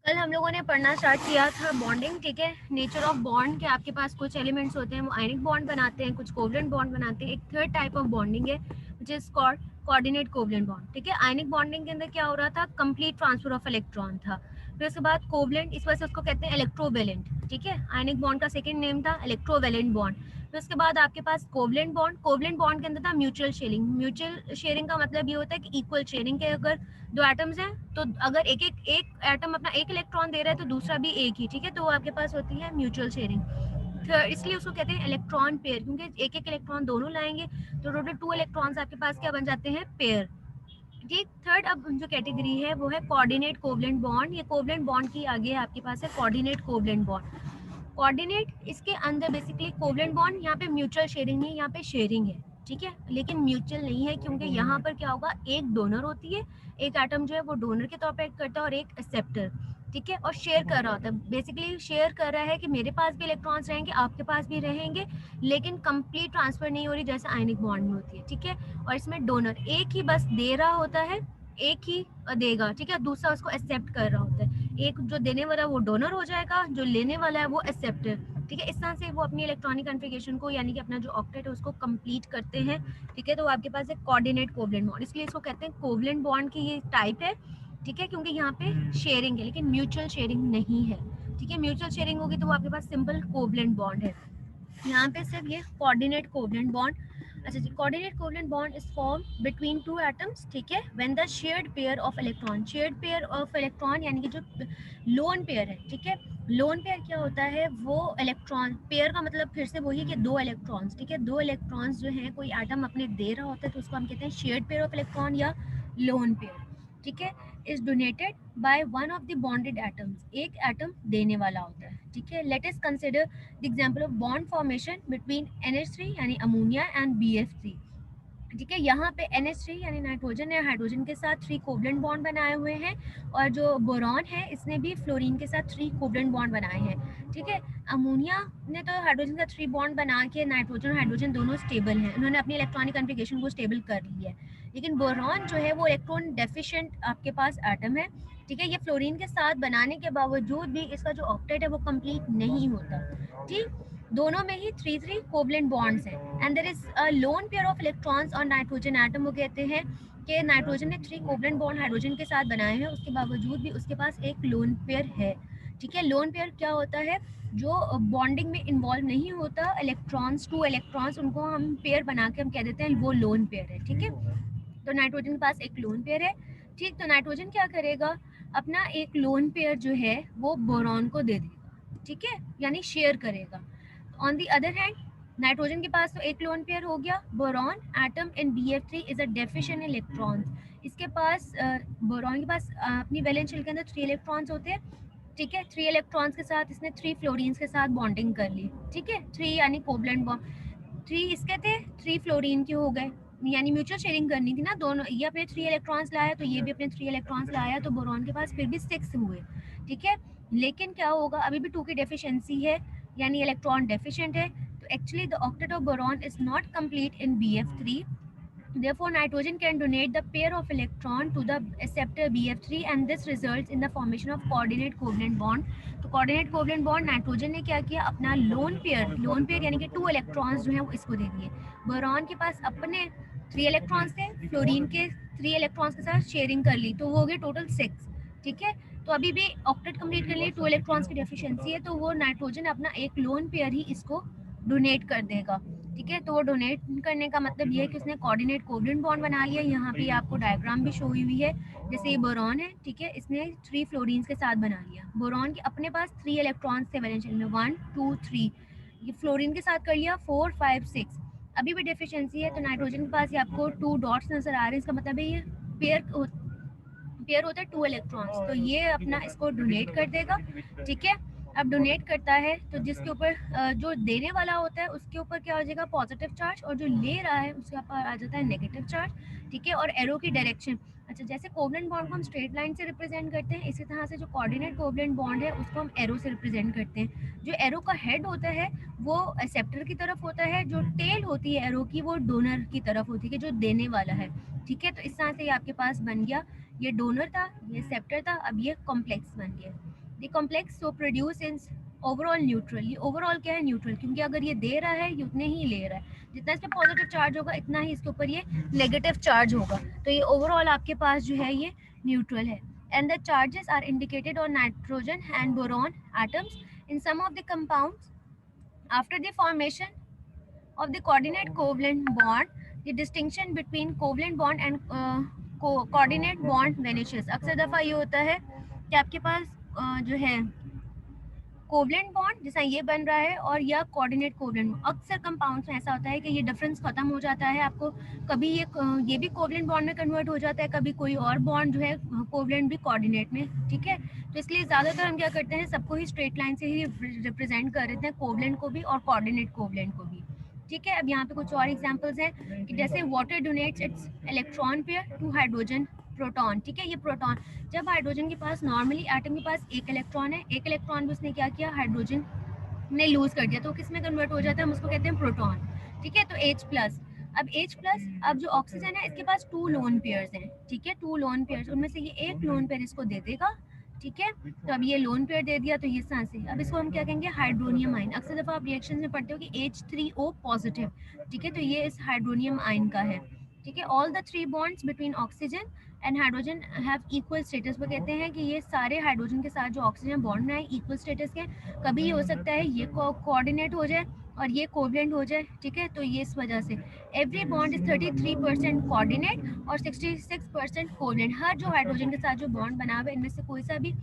कल हम लोगों ने पढ़ना स्टार्ट किया था बॉन्डिंग, ठीक है। नेचर ऑफ बॉन्ड के आपके पास कुछ एलिमेंट्स होते हैं, वो आयनिक बॉन्ड बनाते हैं, कुछ कोवलेंट बॉन्ड बनाते हैं। एक थर्ड टाइप ऑफ बॉन्डिंग है which is called coordinate covalent bond, ठीक है। आयनिक बॉन्डिंग के अंदर क्या हो रहा था, कंप्लीट ट्रांसफर ऑफ इलेक्ट्रॉन था। फिर उसके बाद कोवलेंट, इस वजह से उसको कहते हैं इलेक्ट्रोवेलेंट, ठीक है। आयनिक बॉन्ड का सेकेंड नेम था इलेक्ट्रोवेलेंट बॉन्ड। फिर उसके बाद आपके पास कोवलेंट बॉन्ड, कोवलेंट बॉन्ड के अंदर था म्यूचुअल शेयरिंग। म्यूचुअल शेयरिंग का मतलब ये होता है कि इक्वल शेयरिंग के, अगर दो एटम्स हैं तो अगर एक एटम अपना एक इलेक्ट्रॉन दे रहा है तो दूसरा भी एक ही, ठीक है। तो वो आपके पास होती है म्यूचुअल शेयरिंग। इसलिए उसको कहते हैं इलेक्ट्रॉन पेयर, क्योंकि एक एक इलेक्ट्रॉन दोनों लाएंगे तो टोटल 2 इलेक्ट्रॉन्स आपके पास क्या बन जाते हैं, पेयर। ठीक। थर्ड अब जो कैटेगरी है वो है कोऑर्डिनेट कोवलेंट बॉन्ड। ये कोवलेंट बॉन्ड की आगे आपके पास है कोऑर्डिनेट कोवलेंट बॉन्ड। कोऑर्डिनेट, इसके अंदर बेसिकली कोवलेंट बॉन्ड, यहाँ पे म्यूचुअल शेयरिंग नहीं, यहाँ पे शेयरिंग है, ठीक है। लेकिन म्यूचुअल नहीं है क्योंकि यहाँ पर क्या होगा, एक डोनर होती है, एक एटम जो है वो डोनर के तौर पर एक्ट करता है और एक एक्सेप्टर, ठीक है। और शेयर कर रहा होता है, बेसिकली शेयर कर रहा है कि मेरे पास भी इलेक्ट्रॉन्स रहेंगे, आपके पास भी रहेंगे, लेकिन कंप्लीट ट्रांसफर नहीं हो रही जैसे आयनिक बॉन्ड में होती है, ठीक है। और इसमें डोनर एक ही बस दे रहा होता है, एक ही देगा, ठीक है। दूसरा उसको एक्सेप्ट कर रहा होता है। एक जो देने वाला है वो डोनर हो जाएगा, जो लेने वाला है वो एक्सेप्टर, ठीक है। इस तरह से वो अपनी इलेक्ट्रॉनिक कॉन्फ़िगरेशन को, यानी कि अपना जो ऑक्टेट है उसको कंप्लीट करते हैं, ठीक है। तो आपके पास एक कोऑर्डिनेट कोवलेंट बॉन्ड, इसलिए इसको कहते हैं कोवलेंट बॉन्ड की ये टाइप है, ठीक है। क्योंकि यहाँ पे शेयरिंग है लेकिन म्यूचुअल शेयरिंग नहीं है, ठीक है। म्यूचुअल शेयरिंग होगी तो वो आपके पास सिंपल कोवलेंट बॉन्ड है। यहाँ पे सिर्फ ये कोऑर्डिनेट कोवलेंट बॉन्ड। अच्छा जी, coordinate covalent bond is form between two atoms, ठीक है, when the shared pair of electron, shared pair of electron यानी कि जो लोन पेयर है, ठीक है। लोन पेयर क्या होता है, वो इलेक्ट्रॉन पेयर का मतलब फिर से वही है कि दो इलेक्ट्रॉन्स, ठीक है। दो इलेक्ट्रॉन्स जो हैं कोई एटम अपने दे रहा होता है तो उसको हम कहते हैं शेयर्ड पेयर ऑफ इलेक्ट्रॉन या लोन पेयर, ठीक है। Is donated by one of the bonded atoms, एक एटम देने वाला होता है, ठीक है। Let us consider the example of bond formation between NH3 यानी अमोनिया एंड BF3, ठीक है। यहाँ पे NH3 यानी नाइट्रोजन है, हाइड्रोजन के साथ 3 कोवलेंट बॉन्ड बनाए हुए हैं, और जो बोरॉन है इसने भी फ्लोरीन के साथ 3 कोवलेंट बॉन्ड बनाए हैं, ठीक है। अमोनिया ने तो हाइड्रोजन का 3 बॉन्ड बना के नाइट्रोजन और हाइड्रोजन दोनों स्टेबल हैं, उन्होंने अपनी इलेक्ट्रॉनिक कॉन्फ़िगरेशन को स्टेबल कर लिया है। लेकिन बोरॉन जो है वो इलेक्ट्रॉन डेफिशिएंट आपके पास एटम है, ठीक है। ये फ्लोरीन के साथ बनाने के बावजूद भी इसका जो ऑक्टेट है वो कंप्लीट नहीं होता, ठीक। दोनों में ही 3 कोवलेंट बॉन्ड्स हैं and there is a lone pair of electrons on nitrogen atom. वो कहते हैं कि नाइट्रोजन ने 3 कोवलेंट बॉन्ड हाइड्रोजन के साथ बनाए हैं, उसके बावजूद भी उसके पास एक लोन पेयर है, ठीक है। लोन पेयर क्या होता है, जो बॉन्डिंग में इन्वॉल्व नहीं होता, इलेक्ट्रॉन्स, 2 इलेक्ट्रॉन्स, उनको हम पेयर बना के हम कह देते हैं वो लोन पेयर है, ठीक है। तो नाइट्रोजन के पास एक लोन पेयर है, ठीक। तो नाइट्रोजन क्या करेगा, अपना एक लोन पेयर जो है वो बोरॉन को दे देगा, ठीक है, यानी शेयर करेगा। On the other hand nitrogen के पास तो एक लोन पेयर हो गया, boron atom in BF3 is a deficient electrons. इसके पास बोरॉन के पास अपनी वैलेंस शेल के अंदर 3 इलेक्ट्रॉन्स होते हैं, ठीक है। 3 इलेक्ट्रॉन्स के साथ इसने 3 फ्लोरीन्स के साथ बॉन्डिंग कर ली, ठीक है। 3 यानी कोवलेंट बॉन्ड, 3 इसके थे, 3 फ्लोरीन के हो गए, यानी म्यूचुअल शेयरिंग करनी थी ना दोनों, ये अपने 3 इलेक्ट्रॉन्स लाया तो ये भी अपने 3 इलेक्ट्रॉन्स लाया, तो बोरॉन के पास फिर भी 6 हुए, ठीक है। लेकिन क्या होगा, अभी भी 2 की डेफिशिएंसी है, यानी इलेक्ट्रॉन डेफिशिएंट है। तो actually the octet of boron is not complete in BF3, therefore nitrogen can donate the pair of electron to the acceptor BF3 and this results in the formation of coordinate covalent bond। तो coordinate covalent bond nitrogen ने क्या किया, अपना lone pair यानी कि 2 electrons जो है वो इसको दे दिए। बोरॉन के पास अपने 3 इलेक्ट्रॉन्स थे, फ्लोरीन के 3 इलेक्ट्रॉन्स के साथ शेयरिंग कर ली, तो वो हो गए टोटल 6, ठीक है। तो अभी भी ऑक्टेट कंप्लीट करने लिए 2 इलेक्ट्रॉन्स की डेफिशिएंसी है, तो वो नाइट्रोजन अपना एक लोन पेयर ही इसको डोनेट कर देगा, ठीक है। तो वो डोनेट करने का मतलब ये है कि उसने कोऑर्डिनेट कोवलेंट बॉन्ड बना लिया। यहाँ पे आपको डायग्राम भी शो हुई है, जैसे ये बोरॉन है, ठीक है, इसने 3 फ्लोरीन्स के साथ बना लिया। बोरॉन के अपने पास 3 इलेक्ट्रॉन्स थे वैलेंस शेल में, 1 2 3, ये फ्लोरीन के साथ कर लिया 4 5 6, अभी भी डेफिशिएंसी है। तो नाइट्रोजन के पास ये आपको 2 डॉट्स नजर आ रहे हैं, इसका मतलब है ये पेयर पेयर होता है 2 इलेक्ट्रॉन्स, तो ये अपना इसको डोनेट कर देगा, ठीक है। अब डोनेट करता है तो जिसके ऊपर जो देने वाला होता है उसके ऊपर क्या हो जाएगा, पॉजिटिव चार्ज, और जो ले रहा है उसके ऊपर आ जाता है नेगेटिव चार्ज, ठीक है। और एरो की डायरेक्शन, अच्छा, जैसे कोवलेंट बॉन्ड को हम स्ट्रेट लाइन से रिप्रेजेंट करते हैं, इसी तरह से जो कोऑर्डिनेट कोवलेंट बॉन्ड है उसको हम एरो से रिप्रेजेंट करते हैं। जो एरो का हेड होता है वो एक्सेप्टर की तरफ होता है, जो टेल होती है एरो की वो डोनर की तरफ होती है, जो देने वाला है, ठीक है। तो इस तरह से ये आपके पास बन गया, ये डोनर था, ये एक्सेप्टर था, अब ये कॉम्प्लेक्स बन गया। ये complex so produce in overall neutral, ये ओवरऑल क्या है, न्यूट्रल, क्योंकि अगर ये दे रहा है ये उतने ही ले रहा है, जितना इस पर पॉजिटिव चार्ज होगा इतना ही इसके ऊपर ये नेगेटिव चार्ज होगा, तो ये ओवरऑल आपके पास जो है ये न्यूट्रल है। And the charges are indicated on nitrogen and boron atoms in some of the compounds after the formation of the coordinate covalent bond, the distinction between covalent bond and coordinate bond vanishes। अक्सर दफ़ा ये होता है कि आपके पास जो है covalent bond जैसा ये बन रहा है और या कोऑर्डिनेट कोवलेंट, अक्सर कंपाउंड्स में ऐसा होता है कि ये डिफरेंस खत्म हो जाता है आपको, कभी ये भी कोवलेंट बॉन्ड में कन्वर्ट हो जाता है, कभी कोई और बॉन्ड जो है कोवलेंट भी कोऑर्डिनेट में, ठीक है। तो इसलिए ज़्यादातर हम क्या करते हैं, सबको ही स्ट्रेट लाइन से ही रिप्रेजेंट कर देते हैं, कोवलेंट को भी और कोऑर्डिनेट कोवलेंट को भी, ठीक है। अब यहाँ पे कुछ और एग्जांपल्स हैं कि जैसे water donates its electron pair to hydrogen proton, ठीक है। ये प्रोटॉन, जब हाइड्रोजन के पास नॉर्मली एटम के पास एक इलेक्ट्रॉन है, एक इलेक्ट्रॉन भी उसने क्या किया, हाइड्रोजन ने लूज कर दिया, तो किस में कन्वर्ट हो जाता है, हम उसको कहते हैं प्रोटॉन, ठीक है। तो H प्लस, अब H प्लस, अब जो ऑक्सीजन है इसके पास 2 लोन पेयर्स हैं, ठीक है, 2 लोन पेयर्स, उनमें से ये एक लोन पेयर इसको दे देगा, ठीक है। तो अब ये लोन पेयर दे दिया तो ये सांस है, अब इसको हम क्या कहेंगे, हाइड्रोनियम आयन। अक्सर दफा आप रिएक्शन में पढ़ते हो कि H3O पॉजिटिव, ठीक है, तो ये इस हाइड्रोनियम आयन का है, ठीक है। All the 3 bonds between oxygen and hydrogen have equal status. वो कहते हैं कि ये सारे हाइड्रोजन के साथ जो ऑक्सीजन बॉन्ड बनाए इक्वल स्टेटस के, कभी ये हो सकता है ये कोऑर्डिनेट हो जाए और ये कोवलेंट हो जाए, ठीक है। तो ये इस वजह से एवरी बॉन्ड इज 33% कोऑर्डिनेट और 66% कोवलेंट। हर जो हाइड्रोजन के साथ जो बॉन्ड बना हुआ है इनमें से कोई सा भी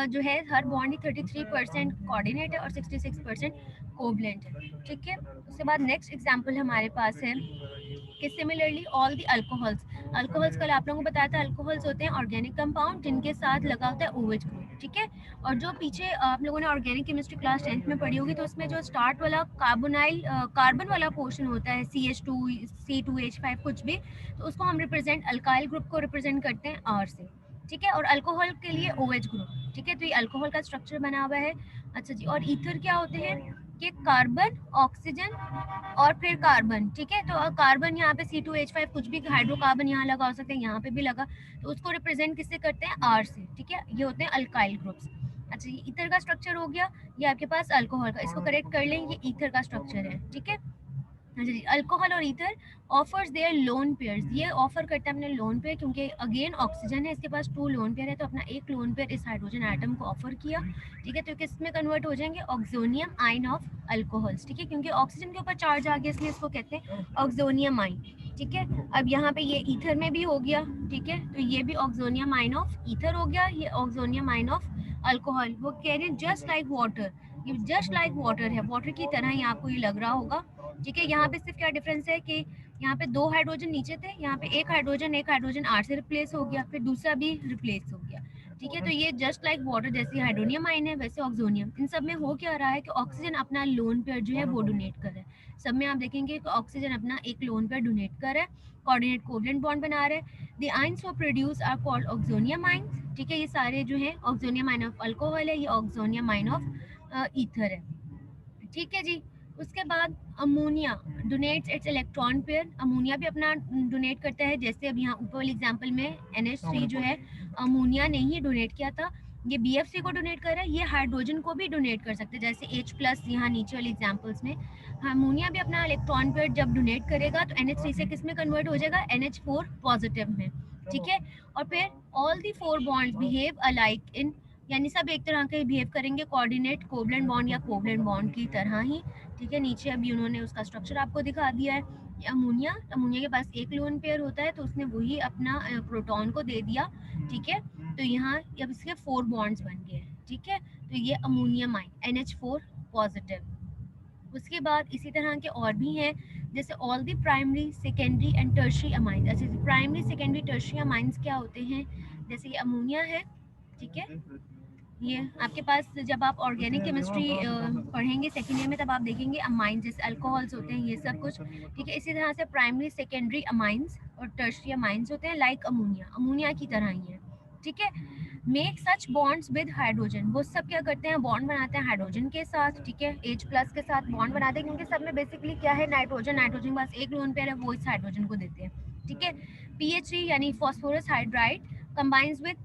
जो है, हर बॉन्ड ही 33% कोऑर्डिनेट है और 66% कोवलेंट है, ठीक है। उसके बाद नेक्स्ट एग्जांपल हमारे पास है कि similarly all the alcohols, alcohols कल आप लोगों को बताया था, अल्कोहल्स होते हैं ऑर्गेनिक कंपाउंड जिनके साथ लगा होता है OH ग्रुप, ठीक है। और जो पीछे आप लोगों ने ऑर्गेनिक केमिस्ट्री क्लास 10th में पढ़ी होगी, तो उसमें जो स्टार्ट वाला कार्बन वाला पोर्शन होता है CH2 C2H5 कुछ भी, तो उसको हम रिप्रेजेंट अल्काइल ग्रुप को रिप्रेजेंट करते हैं R से, ठीक है। और अल्कोहल के लिए OH ग्रुप, ठीक है। तो ये अल्कोहल का स्ट्रक्चर बना हुआ है। अच्छा जी, और ईथर क्या होते हैं कि कार्बन, ऑक्सीजन और फिर कार्बन, ठीक है। तो कार्बन यहाँ पे C2H5 कुछ भी हाइड्रोकार्बन यहाँ लगा हो सकता है, यहाँ पे भी लगा, तो उसको रिप्रेजेंट किससे करते हैं, R से, ठीक है। ये होते हैं अल्काइल ग्रुप्स। अच्छा, ये ईथर का स्ट्रक्चर हो गया, ये आपके पास अल्कोहल का, इसको करेक्ट कर लें, ये ईथर का स्ट्रक्चर है, ठीक है। अच्छा जी, अल्कोहल और ether offers there lone pairs, ये ऑफर करता है अपने लोन पेयर, क्योंकि अगेन ऑक्सीजन है, इसके पास 2 लोन पेयर है, तो अपना एक लोन पेयर इस हाइड्रोजन एटम को ऑफर किया, ठीक है। तो किस में कन्वर्ट हो जाएंगे, ऑक्सोनियम आयन ऑफ अल्कोहल्स, ठीक है, क्योंकि ऑक्सीजन के ऊपर चार्ज आ गया इसलिए इसको कहते हैं ऑक्सोनियम आयन, ठीक है। अब यहाँ पे ये ईथर में भी हो गया, ठीक है, तो ये भी ऑक्सोनियम आयन ऑफ ईथर हो गया, ये ऑक्सोनियम आयन ऑफ अल्कोहल। वो कह रहे हैं जस्ट लाइक वाटर, ये जस्ट लाइक वाटर है, वाटर की तरह ही आपको ये लग रहा होगा, ठीक है। यहाँ पे सिर्फ क्या डिफरेंस है कि यहाँ पे 2 हाइड्रोजन नीचे थे, यहाँ पे एक हाइड्रोजन R से रिप्लेस हो गया, फिर दूसरा भी रिप्लेस हो गया, ठीक है। तो ये जस्ट लाइक वाटर, जैसे हाइड्रोनियम आयन है वैसे ऑक्सोनियम, इन सब में हो क्या रहा है कि ऑक्सीजन अपना लोन पेयर जो है वो डोनेट कर रहा है, सब में आप देखेंगे कि ऑक्सीजन अपना एक लोन पेयर डोनेट कर रहा है, कोऑर्डिनेट कोवलेंट बॉन्ड बना रहे हैं। द आयंस वो produce are called oxonium ions, ठीक है। ये सारे जो है ऑक्सोनियम आयन ऑफ अल्कोहल है, ये ऑक्सोनियम आयन ऑफ ईथर है, ठीक है जी। उसके बाद ammonia donates its electron pair, ammonia भी अपना डोनेट करता है, जैसे अब यहाँ ऊपर वाले एग्जांपल में NH3 जो है अमोनिया ने ही डोनेट किया था, ये BF3 को डोनेट कर रहा है, ये हाइड्रोजन को भी डोनेट कर सकते हैं, जैसे H+ यहाँ नीचे वाले एग्जांपल्स में। अमोनिया भी अपना इलेक्ट्रॉन पेयर जब डोनेट करेगा तो NH3 से किस में कन्वर्ट हो जाएगा, NH4 पॉजिटिव में, ठीक है। और फिर all the 4 bonds behave alike in, यानी सब एक तरह के बिहेव करेंगे कोऑर्डिनेट कोवलेंट बॉन्ड या कोवलेंट बॉन्ड की तरह ही, ठीक है। नीचे अभी उन्होंने उसका स्ट्रक्चर आपको दिखा दिया है। अमोनिया, अमोनिया के पास एक लोन पेयर होता है, तो उसने वही अपना प्रोटॉन को दे दिया, ठीक है। तो यहाँ अब इसके 4 बॉन्ड्स बन गए, ठीक है। तो ये अमोनियम आयन NH4 पॉजिटिव। उसके बाद इसी तरह के और भी हैं, जैसे all the primary secondary and tertiary amines. जैसे प्राइमरी सेकेंडरी टर्शरी अमाइंस क्या होते हैं, जैसे ये अमोनिया है, ठीक है। ये आपके पास जब आप ऑर्गेनिक केमिस्ट्री पढ़ेंगे सेकेंड ईयर में, तब आप देखेंगे अमाइंस जैसे अल्कोहल्स होते हैं, ये सब कुछ, ठीक है। इसी तरह से प्राइमरी सेकेंडरी अमाइंस और टर्शरी अमाइंस होते हैं, लाइक अमोनिया, अमोनिया की तरह ही है, ठीक है। Make such bonds with hydrogen, वो सब क्या करते हैं, बॉन्ड बनाते हैं हाइड्रोजन के साथ, ठीक है। H+ के साथ बॉन्ड बनाते हैं, क्योंकि सब में बेसिकली क्या है, नाइट्रोजन, नाइट्रोजन के पास एक लोन पेयर है, वो इस हाइड्रोजन को देते हैं, ठीक है। PH3 यानी phosphorus hydride combines with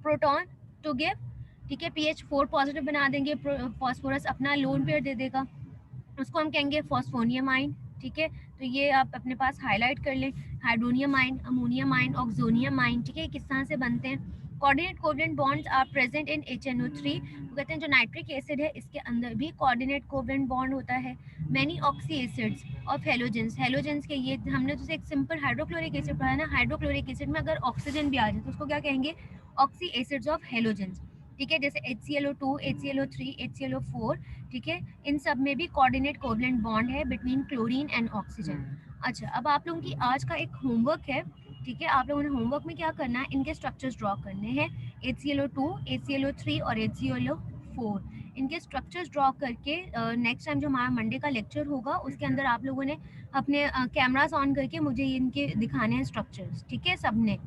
proton to give ठीक है। pH 4 पॉजिटिव बना देंगे, फॉस्फोरस अपना लोन पेयर दे देगा, उसको हम कहेंगे फॉस्फोनियम आइन। ठीक है, तो ये आप अपने पास हाईलाइट कर लें। हाइड्रोनियम आइन, अमोनियम आइन, ऑक्सोनियम आइन। ठीक है, किस तरह से बनते हैं। Coordinate covalent bonds are present in HNO3। वो कहते हैं जो नाइट्रिक एसिड है इसके अंदर भी कोऑर्डिनेट कोवलेंट बॉन्ड होता है। Many oxy acids of halogens, halogens के ये हमने तो एक सिंपल हाइड्रोक्लोरिक एसिड पढ़ा है ना, हाइड्रोक्लोरिक एसिड में अगर ऑक्सीजन भी आ जाए तो उसको क्या कहेंगे, ऑक्सी एसिड्स ऑफ हेलोजेंस। ठीक है, जैसे HClO2, HClO3, HClO4। ठीक है, इन सब में भी कोऑर्डिनेट कोवलेंट बॉन्ड है बिटवीन क्लोरीन एंड ऑक्सीजन। अच्छा, अब आप लोगों की आज का एक होमवर्क है। ठीक है, आप लोगों ने होमवर्क में क्या करना है, इनके स्ट्रक्चर्स ड्रॉ करने हैं। HClO2, HClO3 और HClO4, इनके स्ट्रक्चर्स ड्रॉ करके नेक्स्ट टाइम जो हमारा मंडे का लेक्चर होगा उसके अंदर आप लोगों ने अपने कैमरास ऑन करके मुझे इनके दिखाने हैं स्ट्रक्चर्स। ठीक है, सबने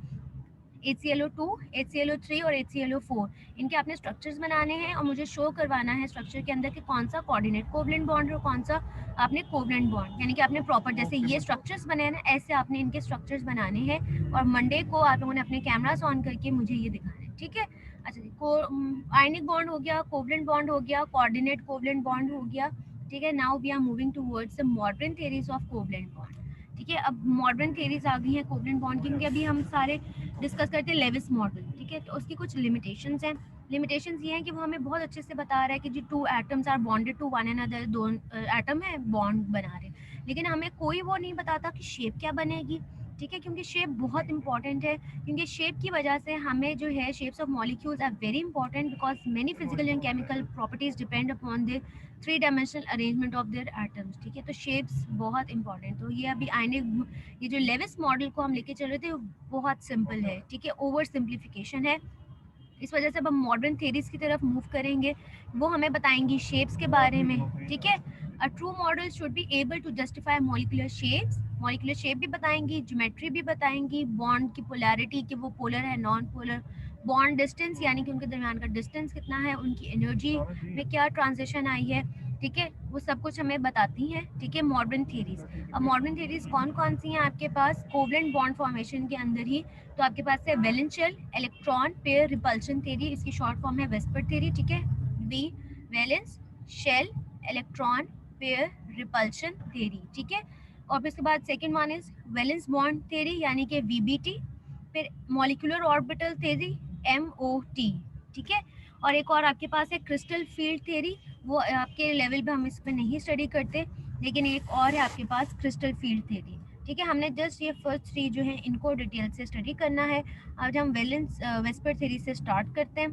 HClO2, HClO3 और HClO4, इनके आपने स्ट्रक्चर्स बनाने हैं और मुझे शो करवाना है स्ट्रक्चर के अंदर कि कौन सा कोऑर्डिनेट कोवलेंट बॉन्ड और कौन सा आपने कोवलेंट बॉन्ड, यानी कि आपने प्रॉपर जैसे ये स्ट्रक्चर्स बने हैं ना, ऐसे आपने इनके स्ट्रक्चर्स बनाने हैं और मंडे को आप लोगों ने अपने कैमरास ऑन करके मुझे ये दिखाना है। ठीक है, अच्छा जी, आयनिक बॉन्ड हो गया, कोवलेंट बॉन्ड हो गया, कोऑर्डिनेट कोवलेंट बॉन्ड हो गया। ठीक है, now we are moving towards the modern theories of covalent bond. ठीक है, अब मॉडर्न थ्योरीज आ गई हैं कोवलेंट बॉन्ड की, क्योंकि अभी हम सारे डिस्कस करते हैं लेविस मॉडल। ठीक है, तो उसकी कुछ लिमिटेशंस हैं। लिमिटेशंस ये हैं कि वो हमें बहुत अच्छे से बता रहा है कि जी two atoms are bonded to one another, दो एटम है बॉन्ड बना रहे हैं, लेकिन हमें कोई वो नहीं बताता कि शेप क्या बनेगी। ठीक है, क्योंकि शेप बहुत इंपॉर्टेंट है, क्योंकि शेप की वजह से हमें जो है shapes of molecules are very important because many physical and chemical properties depend upon the three dimensional arrangement of their atoms. ठीक है, तो शेप्स बहुत इंपॉर्टेंट। तो ये अभी आयनिक, ये जो लेविस मॉडल को हम लेके चल रहे थे बहुत सिंपल है। ठीक है, ओवर सिंप्लीफिकेशन है, इस वजह से अब हम मॉडर्न थ्योरीज की तरफ मूव करेंगे, वो हमें बताएंगी शेप्स के बारे में। ठीक है, a true model should be able to justify molecular shapes, molecular shape भी बताएंगी, ज्योमेट्री भी बताएंगी, बॉन्ड की पोलैरिटी कि वो पोलर है नॉन पोलर, बॉन्ड डिस्टेंस यानी कि उनके दरमियान का डिस्टेंस कितना है, उनकी एनर्जी में क्या ट्रांजिशन आई है। ठीक है, वो सब कुछ हमें बताती हैं। ठीक है, मॉडर्न थ्योरीज। अब मॉडर्न थ्योरीज कौन कौन सी हैं आपके पास कोवलेंट बॉन्ड फॉर्मेशन के अंदर ही, तो आपके पास है valence shell electron pair repulsion theory, इसकी शॉर्ट फॉर्म है वेस्पर थ्योरी। ठीक है, V valence shell electron pair repulsion theory. ठीक है, और फिर इसके बाद second one is valence bond theory यानी कि VBT, फिर मॉलिक्यूलर ऑर्बिटल थ्योरी MOT। ठीक है, और एक और आपके पास है क्रिस्टल फील्ड थ्योरी, वो आपके लेवल पे हम इस पर नहीं स्टडी करते, लेकिन एक और है आपके पास क्रिस्टल फील्ड थ्योरी। ठीक है, हमने जस्ट ये फर्स्ट थ्री जो है इनको डिटेल से स्टडी करना है। आज हम वैलेंस वेस्पर थ्योरी से स्टार्ट करते हैं।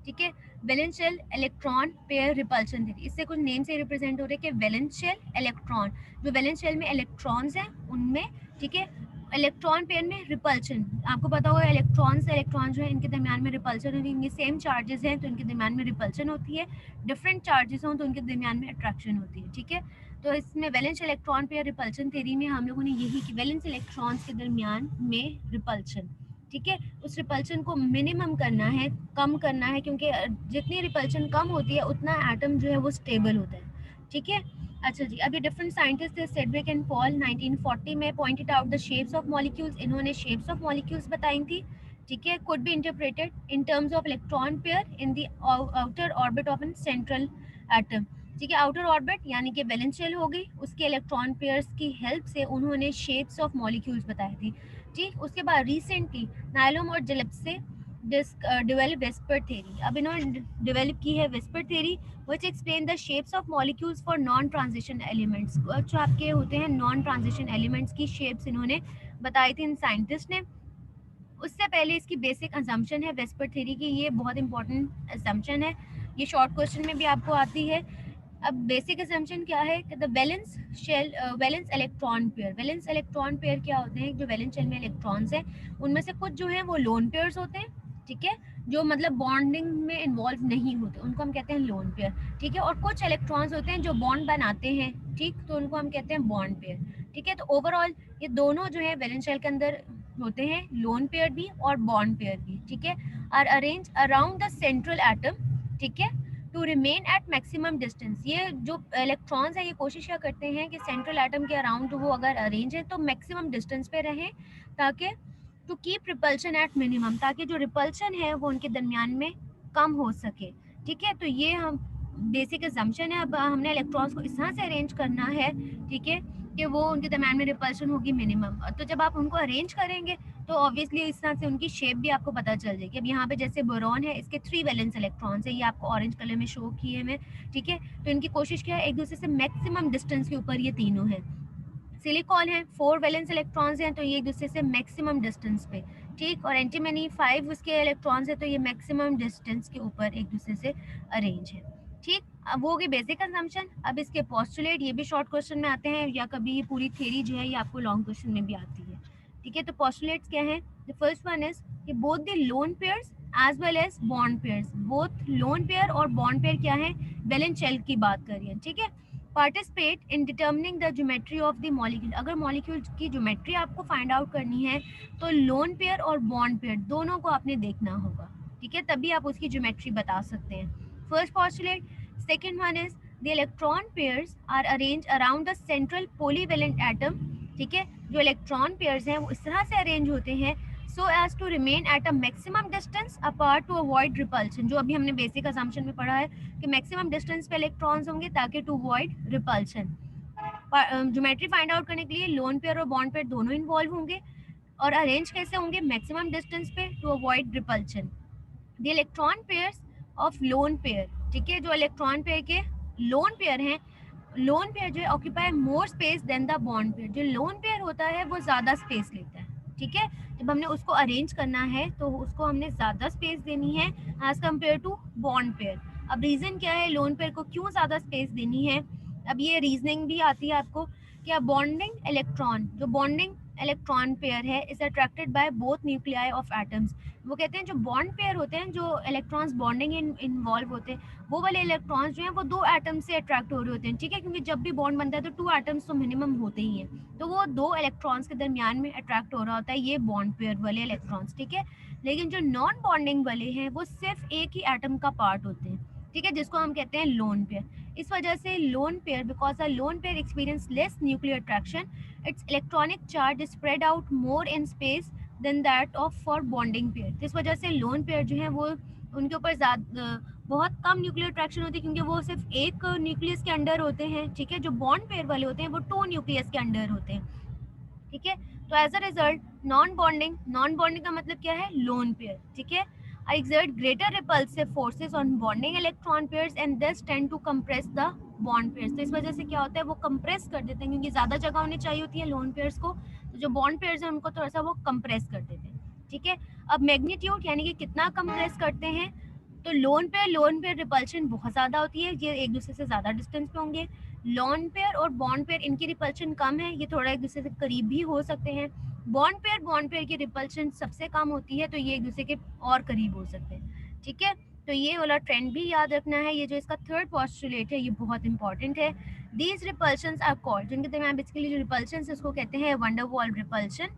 ठीक है, valence shell electron pair repulsion theory, इससे कुछ नेम से रिप्रेजेंट हो रहा है कि वैलेंस शेल इलेक्ट्रॉन, जो वैलेंस शेल में इलेक्ट्रॉन्स हैं उनमें, ठीक है, इलेक्ट्रॉन पेयर में रिपल्शन, आपको पता होगा इलेक्ट्रॉन से इलेक्ट्रॉन जो है इनके दरमियान में रिपल्शन होती है, इनके सेम चार्जेस हैं तो इनके दरमियान में रिपल्शन होती है, डिफरेंट चार्जेस हों तो इनके दरमियान में अट्रैक्शन होती है। ठीक है, तो इसमें valence electron pair repulsion theory में हम लोगों ने यही कि वैलेंस इलेक्ट्रॉन्स के दरमियान में रिपल्शन, ठीक है, उस रिपल्शन को मिनिमम करना है, कम करना है, क्योंकि जितनी रिपल्शन कम होती है उतना एटम जो है वो स्टेबल होता है। ठीक है, अच्छा जी, अभी डिफरेंट साइंटिस्ट थे, सेड्रिक एंड पॉल 1940 में pointed out the shapes of molecules, इन्होंने शेप्स ऑफ मॉलिक्यूल्स बताई थी। ठीक है, could be interpreted in terms of electron pair in the outer orbit of N central atom. ठीक है, आउटर ऑर्बिट यानी कि वैलेंस शेल हो गई, उसके इलेक्ट्रॉन पेयर्स की हेल्प से उन्होंने शेप्स ऑफ मॉलिक्यूल्स बताई थी। ठीक, उसके बाद रिसेंटली नायलोम और जेलेप्स से डेवलप वेस्पर थ्योरी, अब इन्होंने डेवलप की है VSEPR theory which explain the shapes of molecules for non transition elements, जो आपके होते हैं नॉन ट्रांजिशन एलिमेंट्स की शेप्स इन्होंने बताई थी इन साइंटिस्ट ने। उससे पहले इसकी बेसिक असम्पशन है वेस्पर थ्योरी की, ये बहुत इंपॉर्टेंट असम्पशन है, ये शॉर्ट क्वेश्चन में भी आपको आती है। अब बेसिक असम्पशन क्या है कि the valence shell valence electron pair, valence electron pair क्या होते हैं, जो वैलेंस शेल में इलेक्ट्रॉन्स हैं उनमें से कुछ जो है वो लोन पेयर्स होते हैं। ठीक है, जो मतलब बॉन्डिंग में इन्वॉल्व नहीं होते उनको हम कहते हैं लोन पेयर। ठीक है, और कुछ इलेक्ट्रॉन्स होते हैं जो बॉन्ड बनाते हैं, ठीक, तो उनको हम कहते हैं बॉन्ड पेयर। ठीक है, तो ओवरऑल ये दोनों जो है वैलेंस शेल के अंदर होते हैं, लोन पेयर भी और बॉन्ड पेयर भी। ठीक है, are arrange around the central atom. ठीक है, to remain at maximum distance, ये जो इलेक्ट्रॉन्स है ये कोशिश क्या करते हैं कि सेंट्रल एटम के अराउंड वो अगर अरेंज है तो मैक्सिमम डिस्टेंस पे रहें, ताकि to keep repulsion at minimum, ताकि जो रिपल्शन है वो उनके दरमियान में कम हो सके। ठीक है, तो ये हम बेसिक असम्पशन है। अब हमने इलेक्ट्रॉन्स को इस तरह से अरेंज करना है, ठीक है, कि वो उनके दरम्यान में रिपल्शन होगी मिनिमम। तो जब आप उनको अरेंज करेंगे तो ऑब्वियसली इस तरह से उनकी शेप भी आपको पता चल जाएगी। अब यहाँ पे जैसे बोरॉन है, इसके 3 वैलेंस इलेक्ट्रॉन्स है, ये आपको ऑरेंज कलर में शो किए हैं, ठीक है। तो इनकी कोशिश क्या है, एक दूसरे से मैक्सिमम डिस्टेंस के ऊपर ये तीनों हैं। सिलिकॉन है, 4 वैलेंस इलेक्ट्रॉन्स हैं, तो ये एक दूसरे से मैक्सिमम डिस्टेंस पे, ठीक। और एंटीमनी 5 उसके इलेक्ट्रॉन्स है, तो ये मैक्सिमम डिस्टेंस के ऊपर एक दूसरे से अरेंज है, ठीक। अब वो होगी बेसिक असम्पशन। अब इसके पोस्टुलेट, ये भी शॉर्ट क्वेश्चन में आते हैं, या कभी ये पूरी थ्योरी जो है ये आपको लॉन्ग क्वेश्चन में भी आती है, ठीक है। तो पोस्टुलेट्स क्या है, द फर्स्ट वन इज कि both the lone pairs as well as bond pairs, both lone pair और बॉन्ड पेयर क्या है, वैलेंस शेल की बात करिए, ठीक है। Participate in determining the geometry of the molecule, अगर मॉलिक्यूल की ज्योमेट्री आपको फाइंड आउट करनी है तो लोन पेयर और बॉन्ड पेयर दोनों को आपने देखना होगा, ठीक है, तभी आप उसकी ज्योमेट्री बता सकते हैं। First postulate. Second one is the electron pairs are arrange around the central polyvalent atom, ठीक है। जो इलेक्ट्रॉन पेयर्स हैं वो इस तरह से अरेंज होते हैं so as to remain at a maximum distance apart to avoid repulsion, जो अभी हमने बेसिक असम्पशन में पढ़ा है कि मैक्सिमम डिस्टेंस पे इलेक्ट्रॉन्स होंगे ताकि to avoid repulsion. Geometry find out करने के लिए लोन पेयर और बॉन्ड पेयर दोनों इन्वॉल्व होंगे, और अरेंज कैसे होंगे, मैक्सिमम डिस्टेंस पे to avoid repulsion. The electron pairs of lone pair, ठीक है, जो इलेक्ट्रॉन पेयर के लोन पेयर हैं, लोन पेयर जो है occupy more space than the bond pair, जो लोन पेयर होता है वो ज़्यादा स्पेस लेता है, ठीक है। जब हमने उसको अरेंज करना है तो उसको हमने ज़्यादा स्पेस देनी है as compare to bond pair. अब रीज़न क्या है लोन पेयर को क्यों ज़्यादा स्पेस देनी है, अब ये रीजनिंग भी आती है आपको, क्या बॉन्डिंग इलेक्ट्रॉन, जो बॉन्डिंग इलेक्ट्रॉन पेयर है is attracted by both nuclei of atoms. वो कहते हैं जो बॉन्ड पेयर होते हैं, जो इलेक्ट्रॉन्स बॉन्डिंग इन्वॉल्व होते हैं, वो वाले इलेक्ट्रॉन्स जो हैं वो 2 एटम से अट्रैक्ट हो रहे होते हैं, ठीक है, क्योंकि जब भी बॉन्ड बनता है तो 2 एटम्स तो मिनिमम होते ही हैं, तो वो 2 इलेक्ट्रॉन्स के दरमियान में अट्रैक्ट हो रहा होता है ये बॉन्ड पेयर वाले इलेक्ट्रॉन्स, ठीक है। लेकिन जो नॉन बॉन्डिंग वाले हैं वो सिर्फ एक ही एटम का पार्ट होते हैं, ठीक है, जिसको हम कहते हैं लोन पेयर। इस वजह से lone pair, because a lone pair experience less nuclear attraction, its electronic charge is spread out more in space than that of for bonding pair। इस वजह से लोन पेयर जो है वो उनके ऊपर बहुत कम न्यूक्लियर अट्रैक्शन होती है, क्योंकि वो सिर्फ एक न्यूक्लियस के अंडर होते हैं, ठीक है। जो बॉन्ड पेयर वाले होते हैं वो 2 न्यूक्लियस के अंडर होते हैं, ठीक है। तो as a result non bonding का मतलब क्या है, लोन पेयर, ठीक है, exert greater repulsive forces on bonding electron pairs and thus tend to compress the bond pairs। तो इस वजह से क्या होता है वो कंप्रेस कर देते हैं, क्योंकि ज़्यादा जगह उन्हें चाहिए होती है लोन पेयर्स को, तो जो बॉन्ड पेयर्स हैं उनको थोड़ा सा वो कंप्रेस कर देते हैं, ठीक है। अब मैग्नीट्यूड यानी कि कितना कंप्रेस करते हैं, तो लोन पेयर रिपल्शन बहुत ज़्यादा होती है, ये एक दूसरे से ज़्यादा डिस्टेंस पे होंगे। लोन पेयर और बॉन्ड पेयर इनकी रिपल्शन कम है, ये थोड़ा एक दूसरे से करीब भी हो सकते हैं। बॉन्ड पेयर की रिपल्शन सबसे कम होती है, तो ये एक दूसरे के और करीब हो सकते हैं, ठीक है। तो ये वाला ट्रेंड भी याद रखना है। ये जो इसका थर्ड पोस्टुलेट है ये बहुत इंपॉर्टेंट है। दीज रिपल्शंस आर कॉल्ड, जिनके दरमियान बेसिकली जो रिपल्शन है उसको कहते हैं वंडर वॉल रिपल्शन।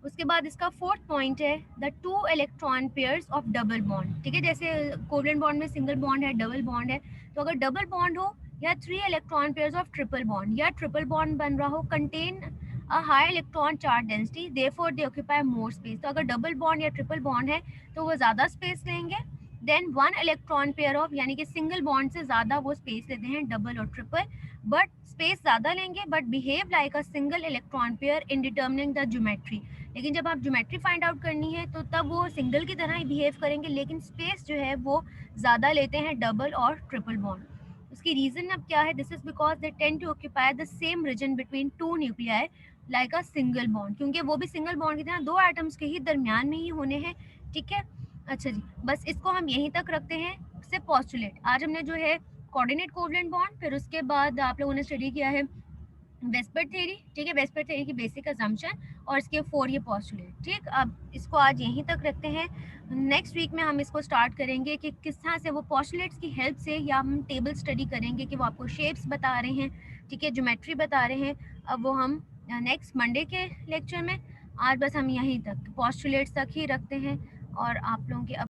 उसके बाद इसका फोर्थ पॉइंट है the 2 electron pairs of double bond, ठीक है, जैसे कोवलेंट बॉन्ड में सिंगल बॉन्ड है, डबल बॉन्ड है, तो अगर डबल बॉन्ड हो या 3 electron pairs of triple bond या ट्रिपल बॉन्ड बन रहा हो, contain a high electron charge density, therefore they occupy more space. तो अगर डबल बॉन्ड या ट्रिपल बॉन्ड है तो वो ज़्यादा स्पेस लेंगे देन 1 इलेक्ट्रॉन पेयर ऑफ, यानी कि सिंगल बॉन्ड से ज़्यादा वो स्पेस लेते हैं डबल और ट्रिपल, बट स्पेस ज़्यादा लेंगे but behave like a single electron pair in determining the geometry. लेकिन जब आप ज्योमेट्री फाइंड आउट करनी है तो तब वो सिंगल की तरह ही बिहेव करेंगे, लेकिन स्पेस जो है वो ज़्यादा लेते हैं डबल और ट्रिपल बॉन्ड। उसकी रीज़न अब क्या है, this is because they tend to occupy the same region between 2 nuclei like a single bond, क्योंकि वो भी सिंगल बॉन्ड की तरह 2 एटम्स के ही दरमियान में ही होने हैं, ठीक है। अच्छा जी, बस इसको हम यहीं तक रखते हैं सिर्फ पोस्टुलेट। आज हमने जो है कोऑर्डिनेट कोवलेंट बॉन्ड, फिर उसके बाद आप लोगों ने स्टडी किया है वेस्पर थ्योरी, ठीक है, वेस्पर थ्योरी की बेसिक असम्पशन और इसके 4 ये पोस्टुलेट, ठीक। अब इसको आज यहीं तक रखते हैं। नेक्स्ट वीक में हम इसको स्टार्ट करेंगे कि किस तरह से वो पोस्टुलेट्स की हेल्प से, या हम टेबल स्टडी करेंगे कि वो आपको शेप्स बता रहे हैं, ठीक है, ज्योमेट्री बता रहे हैं। अब वो हम नेक्स्ट मंडे के लेक्चर में, आज बस हम यहीं तक पोस्टुलेट्स तक ही रखते हैं। और आप लोगों के